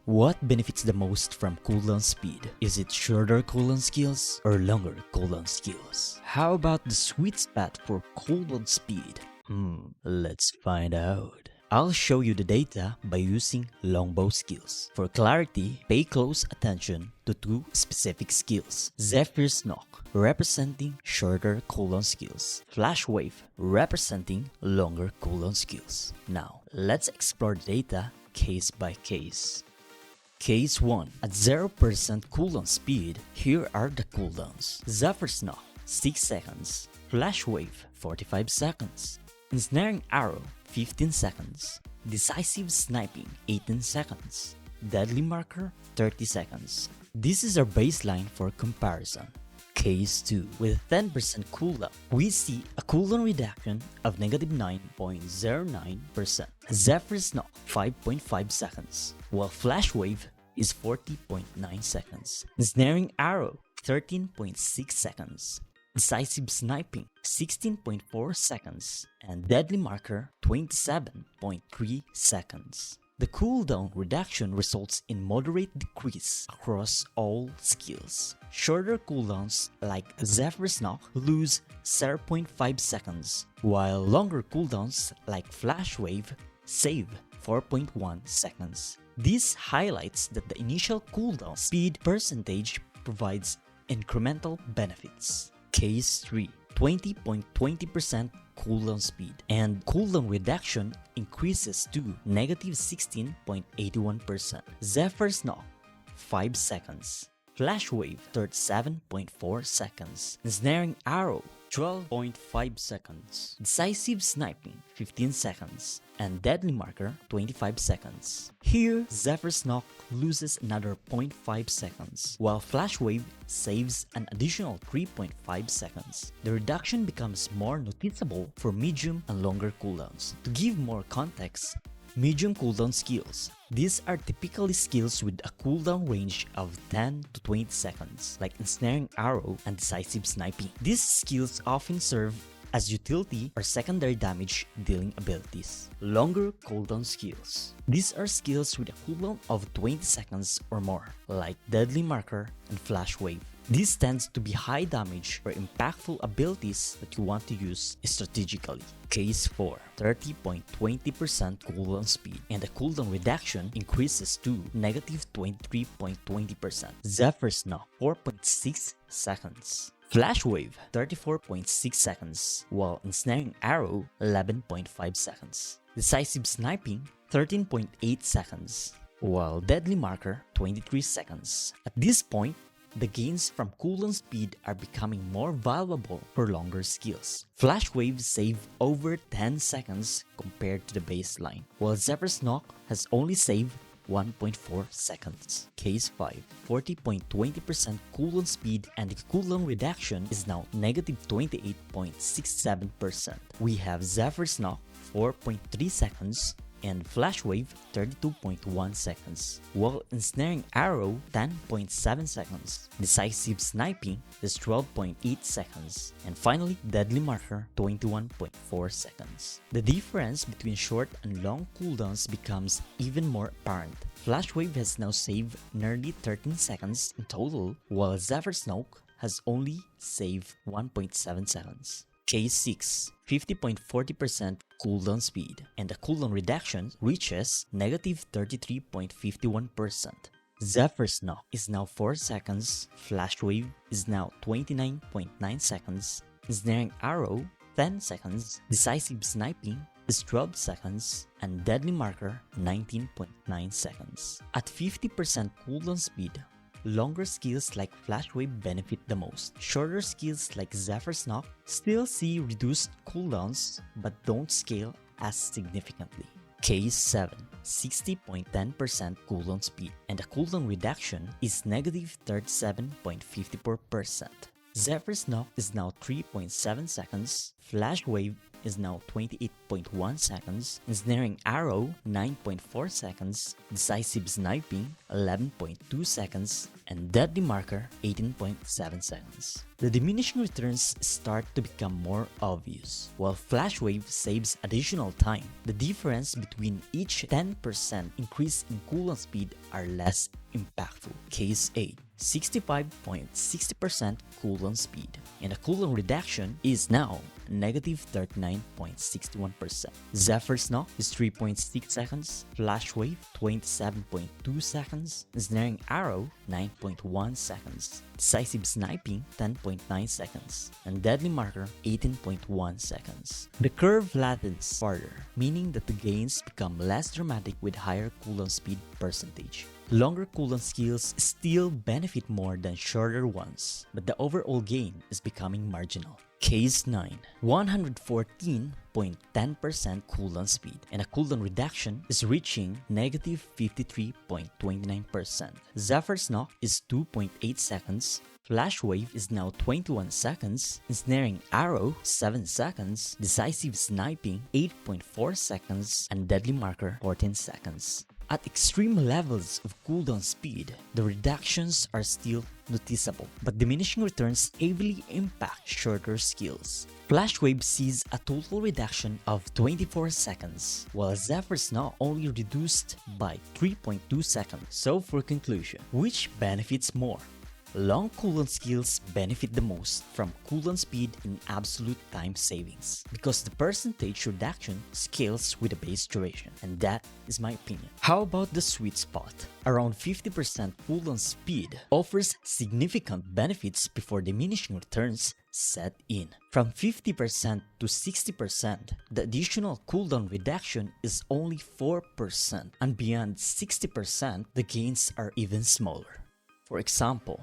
What benefits the most from cooldown speed? Is it shorter cooldown skills or longer cooldown skills? How about the sweet spot for cooldown speed? Let's find out. I'll show you the data by using longbow skills. For clarity, pay close attention to two specific skills. Zephyr's Nock, representing shorter cooldown skills. Flash Wave, representing longer cooldown skills. Now, let's explore the data case by case. Case 1. At 0% cooldown speed, here are the cooldowns. Zephyr's Nock, 6 seconds. Flash Wave, 45 seconds. Ensnaring Arrow, 15 seconds. Decisive Sniping, 18 seconds. Deadly Marker, 30 seconds. This is our baseline for comparison. Case 2. With 10% cooldown, we see a cooldown reduction of -9.09%. Zephyr's Nock, 5.5 seconds, while Flash Wave is 40.9 seconds. Ensnaring Arrow, 13.6 seconds. Decisive Sniping, 16.4 seconds, and Deadly Marker, 27.3 seconds. The cooldown reduction results in moderate decrease across all skills. Shorter cooldowns like Zephyr's Nock lose 0.5 seconds, while longer cooldowns like Flash Wave save 4.1 seconds. This highlights that the initial cooldown speed percentage provides incremental benefits. Case 3. 20.20% cooldown speed, and cooldown reduction increases to -16.81%. Zephyr's Nock, 5 seconds. Flash Wave, 37.4 seconds. Ensnaring Arrow, 12.5 seconds. Decisive Sniping, 15 seconds. And Deadly Marker, 25 seconds. Here, Zephyr's Nock loses another 0.5 seconds, while Flash Wave saves an additional 3.5 seconds. The reduction becomes more noticeable for medium and longer cooldowns. To give more context, medium cooldown skills. These are typically skills with a cooldown range of 10 to 20 seconds, like Ensnaring Arrow and Decisive Sniping. These skills often serve as utility or secondary damage dealing abilities. Longer cooldown skills. These are skills with a cooldown of 20 seconds or more, like Deadly Marker and Flash Wave. This tends to be high damage or impactful abilities that you want to use strategically. Case 4. 30.20% cooldown speed, and the cooldown reduction increases to -23.20%. Zephyr's Nock, 4.6 seconds. Flash Wave, 34.6 seconds, while Ensnaring Arrow, 11.5 seconds. Decisive Sniping, 13.8 seconds, while Deadly Marker, 23 seconds. At this point, the gains from cooldown speed are becoming more valuable for longer skills. Flash Wave save over 10 seconds compared to the baseline, while Zephyr's Nock has only saved 1.4 seconds. Case 5. 40.20% cooldown speed, and the cooldown reduction is now -28.67%. We have Zephyr's Nock, 4.3 seconds, and Flash Wave, 32.1 seconds, while Ensnaring Arrow, 10.7 seconds, Decisive Sniping is 12.8 seconds, and finally Deadly Marker, 21.4 seconds. The difference between short and long cooldowns becomes even more apparent. Flash Wave has now saved nearly 13 seconds in total, while Zephyr's Nock has only saved 1.7 seconds. Case 6. 50.40% cooldown speed, and the cooldown reduction reaches -33.51%. Zephyr's Nock is now 4 seconds, Flash Wave is now 29.9 seconds, Ensnaring Arrow 10 seconds, Decisive Sniping is 12 seconds, and Deadly Marker 19.9 seconds. At 50% cooldown speed, longer skills like Flash Wave benefit the most. Shorter skills like Zephyr's Nock still see reduced cooldowns but don't scale as significantly. Case 7. 60.10% cooldown speed, and the cooldown reduction is -37.54%. Zephyr's Nock is now 3.7 seconds, Flash Wave is now 28.1 seconds, ensnaring arrow 9.4 seconds, decisive sniping 11.2 seconds, and deadly marker 18.7 seconds. The diminishing returns start to become more obvious. While flash wave saves additional time, the difference between each 10% increase in cooldown speed are less impactful. Case 8. 65.60% cooldown speed, and the cooldown reduction is now negative 39.61%. Zephyr's Nock is 3.6 seconds, Flash Wave 27.2 seconds, Snaring Arrow 9.1 seconds, Decisive Sniping 10.9 seconds, and Deadly Marker 18.1 seconds. The curve flattens farther, meaning that the gains become less dramatic with higher cooldown speed percentage. Longer cooldown skills still benefit more than shorter ones, but the overall gain is becoming marginal. Case 9. 114.10% cooldown speed, and a cooldown reduction is reaching negative 53.29%. Zephyr's Nock is 2.8 seconds, Flash Wave is now 21 seconds, Ensnaring Arrow 7 seconds, Decisive Sniping 8.4 seconds, and Deadly Marker 14 seconds. At extreme levels of cooldown speed, the reductions are still noticeable, but diminishing returns heavily impact shorter skills. Flash Wave sees a total reduction of 24 seconds, while Zephyr's Nock only reduced by 3.2 seconds. So for conclusion, which benefits more? Long cooldown skills benefit the most from cooldown speed in absolute time savings, because the percentage reduction scales with the base duration, and that is my opinion. How about the sweet spot? Around 50% cooldown speed offers significant benefits before diminishing returns set in. From 50% to 60%, the additional cooldown reduction is only 4%, and beyond 60%, the gains are even smaller. For example,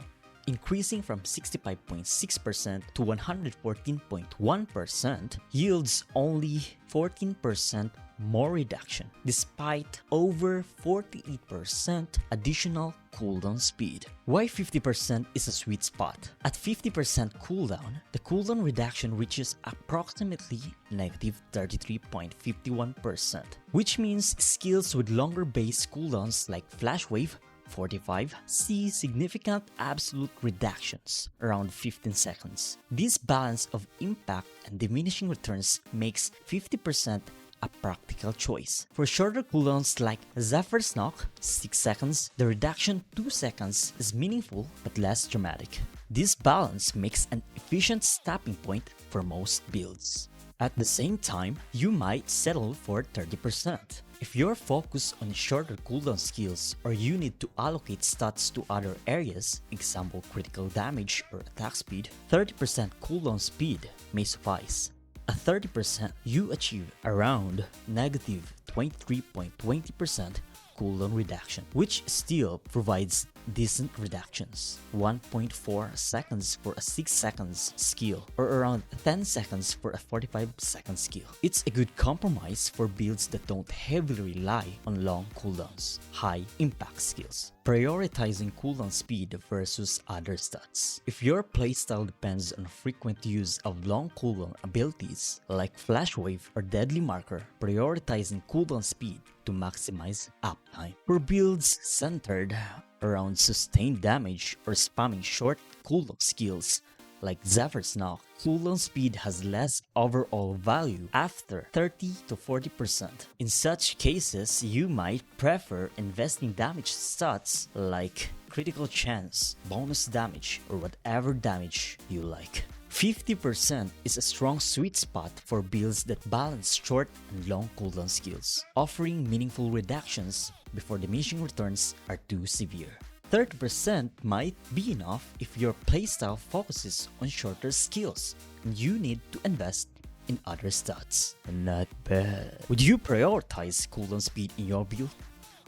increasing from 65.6% to 114.1% yields only 14% more reduction, despite over 48% additional cooldown speed. Why 50% is a sweet spot? At 50% cooldown, the cooldown reduction reaches approximately negative 33.51%, which means skills with longer base cooldowns like Flash Wave 45 see significant absolute reductions, around 15 seconds. This balance of impact and diminishing returns makes 50% a practical choice. For shorter cooldowns like Zephyr's Nock 6 seconds, the reduction 2 seconds is meaningful but less dramatic. This balance makes an efficient stopping point for most builds. At the same time, you might settle for 30%. If you're focused on shorter cooldown skills or you need to allocate stats to other areas, example critical damage or attack speed, 30% cooldown speed may suffice. At 30%, you achieve around negative 23.20% cooldown reduction, which still provides decent reductions. 1.4 seconds for a 6 seconds skill, or around 10 seconds for a 45 second skill. It's a good compromise for builds that don't heavily rely on long cooldowns, high impact skills. Prioritizing cooldown speed versus other stats. If your playstyle depends on frequent use of long cooldown abilities like Flash Wave or Deadly Marker, prioritizing cooldown speed to maximize uptime. For builds centered around sustained damage or spamming short cooldown skills like Zephyr's Nock, cooldown speed has less overall value after 30 to 40%. In such cases, you might prefer investing damage stats like critical chance, bonus damage, or whatever damage you like. 50% is a strong sweet spot for builds that balance short and long cooldown skills, offering meaningful reductions before diminishing returns are too severe. 30% might be enough if your playstyle focuses on shorter skills and you need to invest in other stats. Not bad. Would you prioritize cooldown speed in your build?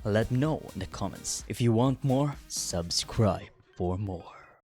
Let me know in the comments. If you want more, subscribe for more.